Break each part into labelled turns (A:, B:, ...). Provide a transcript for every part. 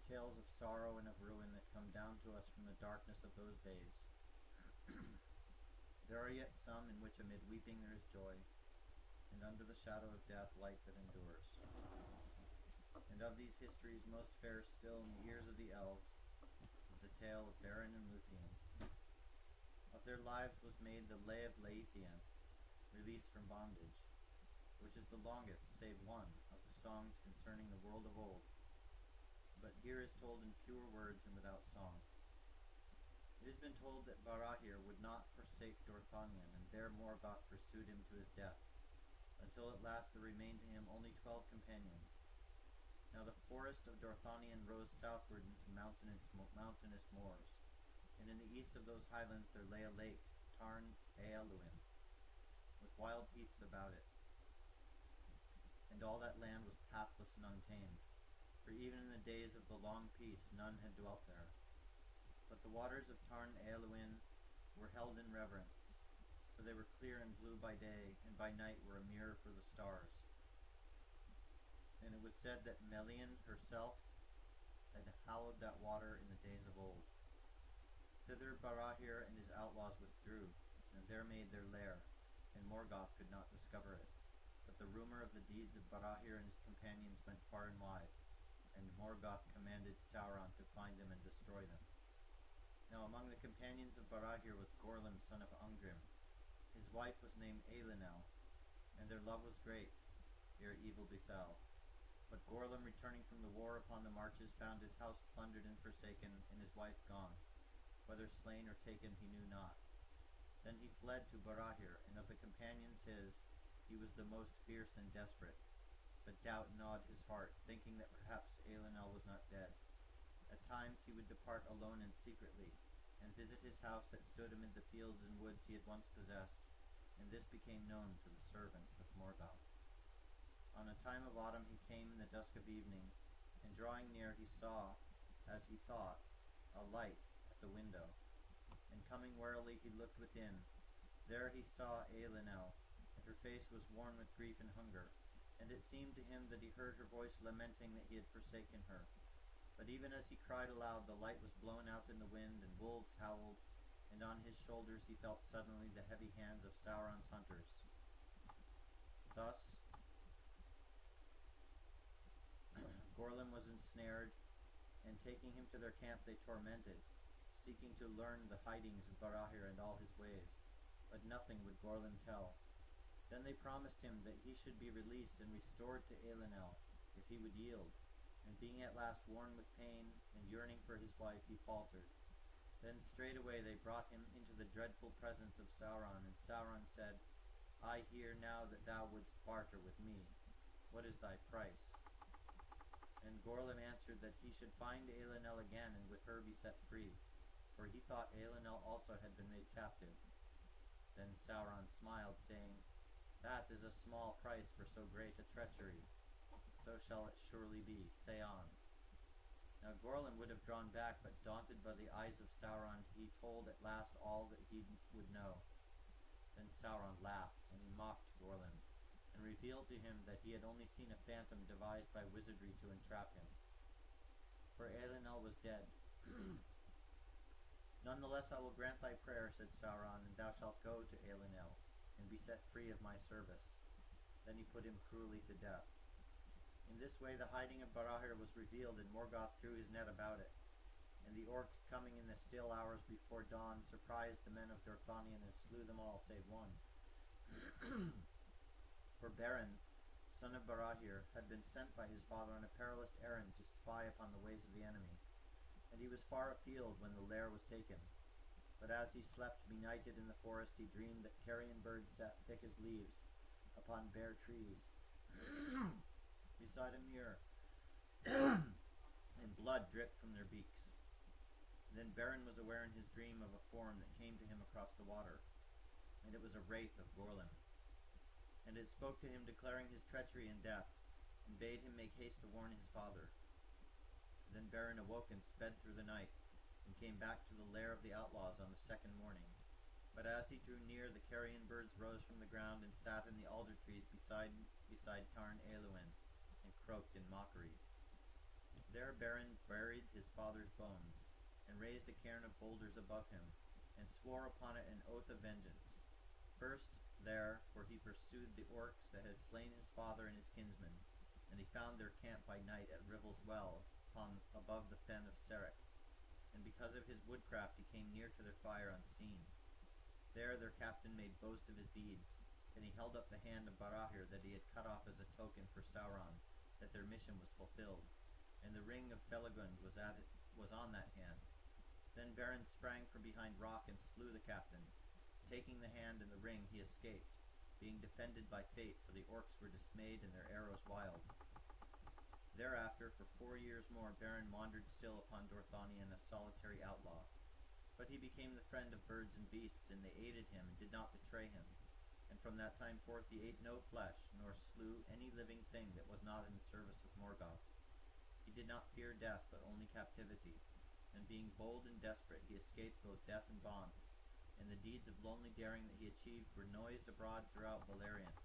A: tales of sorrow and of ruin that come down to us from the darkness of those days. There are yet some in which amid weeping there is joy, and under the shadow of death light that endures. And of these histories most fair still in the ears of the elves is the tale of Beren and Luthien. Of their lives was made the Lay of Leithian, released from bondage, which is the longest, save one, of the songs concerning the world of old, but here is told in fewer words and without song. It has been told that Barahir would not forsake Dorthonion, and there Morgoth pursued him to his death, until at last there remained to him only 12 companions. Now the forest of Dorthonion rose southward into mountainous moors, and in the east of those highlands there lay a lake, Tarn Ealuin, with wild heaths about it. And all that land was pathless and untamed, for even in the days of the long peace none had dwelt there. But the waters of Tarn Ealuin were held in reverence, for they were clear and blue by day, and by night were a mirror for the stars. And it was said that Melian herself had hallowed that water in the days of old. Thither Barahir and his outlaws withdrew, and there made their lair, and Morgoth could not discover it. But the rumor of the deeds of Barahir and his companions went far and wide, and Morgoth commanded Sauron to find them and destroy them. Now among the companions of Barahir was Gorlim son of Ungrim. His wife was named Elinel, and their love was great, ere evil befell. But Gorlim, returning from the war upon the marches, found his house plundered and forsaken, and his wife gone. Whether slain or taken he knew not. Then he fled to Barahir, and of the companions he was the most fierce and desperate. But doubt gnawed his heart, thinking that perhaps Elinel was not dead. At times he would depart alone and secretly, and visit his house that stood amid the fields and woods he had once possessed, and this became known to the servants of Morgoth. On a time of autumn he came in the dusk of evening, and drawing near he saw, as he thought, a light at the window. And coming warily he looked within. There he saw Elinel, and her face was worn with grief and hunger, and it seemed to him that he heard her voice lamenting that he had forsaken her. But even as he cried aloud, the light was blown out in the wind, and wolves howled, and on his shoulders he felt suddenly the heavy hands of Sauron's hunters. Thus Gorlim was ensnared, and taking him to their camp they tormented, seeking to learn the hidings of Barahir and all his ways. But nothing would Gorlim tell. Then they promised him that he should be released and restored to Elinel, if he would yield. And being at last worn with pain and yearning for his wife, he faltered. Then straightway they brought him into the dreadful presence of Sauron, and Sauron said, I hear now that thou wouldst barter with me. What is thy price? And Gorlim answered that he should find Elinel again, and with her be set free, for he thought Elinel also had been made captive. Then Sauron smiled, saying, That is a small price for so great a treachery. So shall it surely be. Say on. Now Gorlim would have drawn back, but daunted by the eyes of Sauron, he told at last all that he would know. Then Sauron laughed, and he mocked Gorlim, and revealed to him that he had only seen a phantom devised by wizardry to entrap him. For Elinel was dead. Nonetheless I will grant thy prayer, said Sauron, and thou shalt go to Elinel, and be set free of my service. Then he put him cruelly to death. In this way the hiding of Barahir was revealed, and Morgoth drew his net about it. And the orcs, coming in the still hours before dawn, surprised the men of Dorthonion and slew them all save one. For Beren, son of Barahir, had been sent by his father on a perilous errand to spy upon the ways of the enemy, and he was far afield when the lair was taken. But as he slept benighted in the forest, he dreamed that carrion birds sat thick as leaves upon bare trees beside a mirror, and blood dripped from their beaks. Then Beren was aware in his dream of a form that came to him across the water, and it was a wraith of Gorlim. And it spoke to him, declaring his treachery and death, and bade him make haste to warn his father. Then Beren awoke and sped through the night, and came back to the lair of the outlaws on the second morning. But as he drew near, the carrion birds rose from the ground and sat in the alder trees beside Tarn Ealuin, and croaked in mockery. There There Beren buried his father's bones, and raised a cairn of boulders above him, and swore upon it an oath of vengeance. First there, for he pursued the orcs that had slain his father and his kinsmen, and he found their camp by night at Rivel's Well, above the fen of Serek, and because of his woodcraft he came near to their fire unseen. There their captain made boast of his deeds, and he held up the hand of Barahir that he had cut off as a token for Sauron, that their mission was fulfilled, and the ring of Felagund was on that hand. Then Beren sprang from behind rock and slew the captain. Taking the hand and the ring, he escaped, being defended by fate, for the orcs were dismayed and their arrows wild. Thereafter, for 4 years more, Beren wandered still upon Dorthonion a solitary outlaw. But he became the friend of birds and beasts, and they aided him and did not betray him. And from that time forth he ate no flesh, nor slew any living thing that was not in the service of Morgoth. He did not fear death, but only captivity. And being bold and desperate, he escaped both death and bonds. And the deeds of lonely daring that he achieved were noised abroad throughout Beleriand.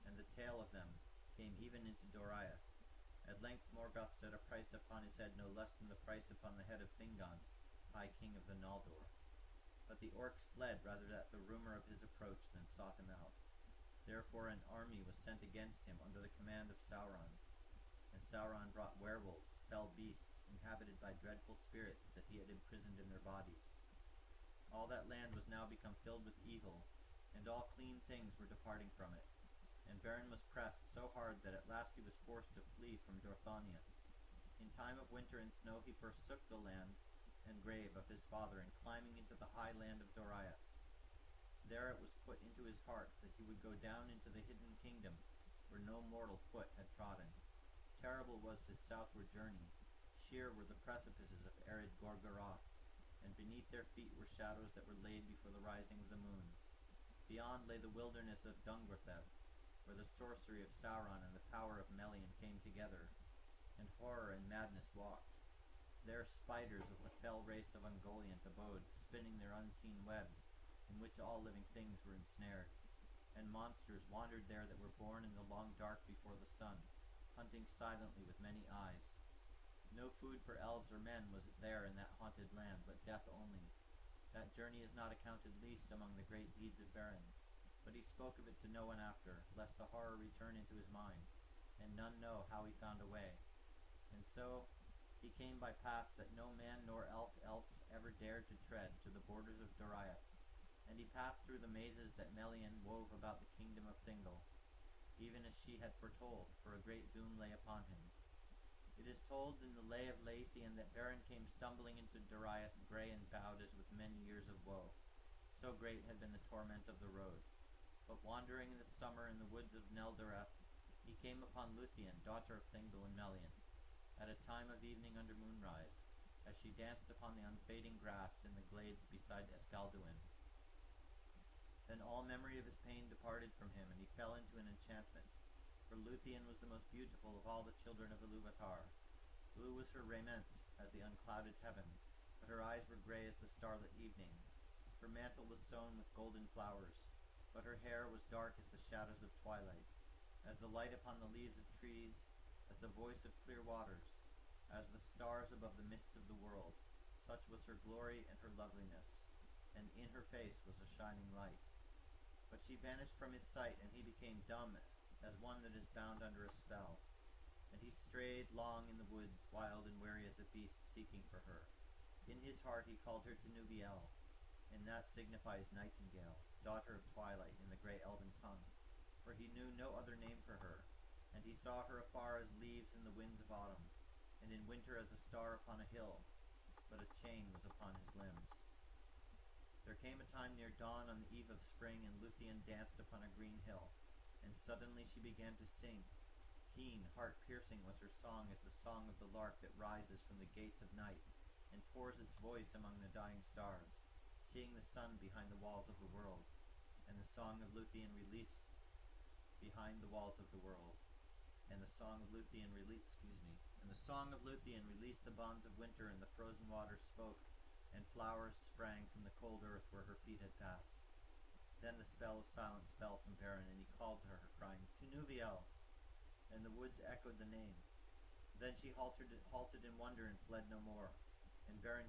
A: And the tale of them came even into Doriath. At length Morgoth set a price upon his head no less than the price upon the head of Fingon, High King of the Noldor. But the orcs fled rather at the rumor of his approach than sought him out. Therefore an army was sent against him under the command of Sauron. And Sauron brought werewolves, fell beasts, inhabited by dreadful spirits that he had imprisoned in their bodies. All that land was now become filled with evil, and all clean things were departing from it. And Beren was pressed so hard that at last he was forced to flee from Dorthonion. In time of winter and snow he forsook the land and grave of his father, and climbing into the high land of Doriath. There it was put into his heart that he would go down into the hidden kingdom, where no mortal foot had trodden. Terrible was his southward journey. Sheer were the precipices of arid Gorgoroth, and beneath their feet were shadows that were laid before the rising of the moon. Beyond lay the wilderness of Dungortheb, where the sorcery of Sauron and the power of Melian came together, and horror and madness walked. There spiders of the fell race of Ungoliant abode, spinning their unseen webs, in which all living things were ensnared. And monsters wandered there that were born in the long dark before the sun, hunting silently with many eyes. No food for elves or men was there in that haunted land, but death only. That journey is not accounted least among the great deeds of Beren, but he spoke of it to no one after, lest the horror return into his mind, and none know how he found a way. And so he came by paths that no man nor elf else ever dared to tread, to the borders of Doriath, and he passed through the mazes that Melian wove about the kingdom of Thingol, even as she had foretold, for a great doom lay upon him. It is told in the Lay of Leithian that Beren came stumbling into Doriath, grey and bowed as with many years of woe. So great had been the torment of the road. But wandering in the summer in the woods of Neldoreth, he came upon Luthien, daughter of Thingol and Melian, at a time of evening under moonrise, as she danced upon the unfading grass in the glades beside Escalduin. Then all memory of his pain departed from him, and he fell into an enchantment. For Luthien was the most beautiful of all the children of Ilúvatar. Blue was her raiment as the unclouded heaven, but her eyes were grey as the starlit evening. Her mantle was sown with golden flowers, but her hair was dark as the shadows of twilight, as the light upon the leaves of trees, as the voice of clear waters, as the stars above the mists of the world. Such was her glory and her loveliness, and in her face was a shining light. But she vanished from his sight, and he became dumb as one that is bound under a spell. And he strayed long in the woods, wild and wary as a beast, seeking for her. In his heart he called her Tinuviel, and that signifies nightingale, daughter of twilight, in the grey elven tongue, for he knew no other name for her. And he saw her afar as leaves in the winds of autumn, and in winter as a star upon a hill, but a chain was upon his limbs. There came a time near dawn on the eve of spring, and Luthien danced upon a green hill, and suddenly she began to sing. Keen, heart-piercing was her song as the song of the lark that rises from the gates of night, and pours its voice among the dying stars, seeing the sun behind the walls of the world, and the song of Luthien released behind the walls of the world. And the song of Luthien released the bonds of winter, and the frozen waters spoke, and flowers sprang from the cold earth where her feet had passed. Then the spell of silence fell from Beren, and he called to her, crying, Tinuviel! And the woods echoed the name. Then she halted in wonder and fled no more, and bearing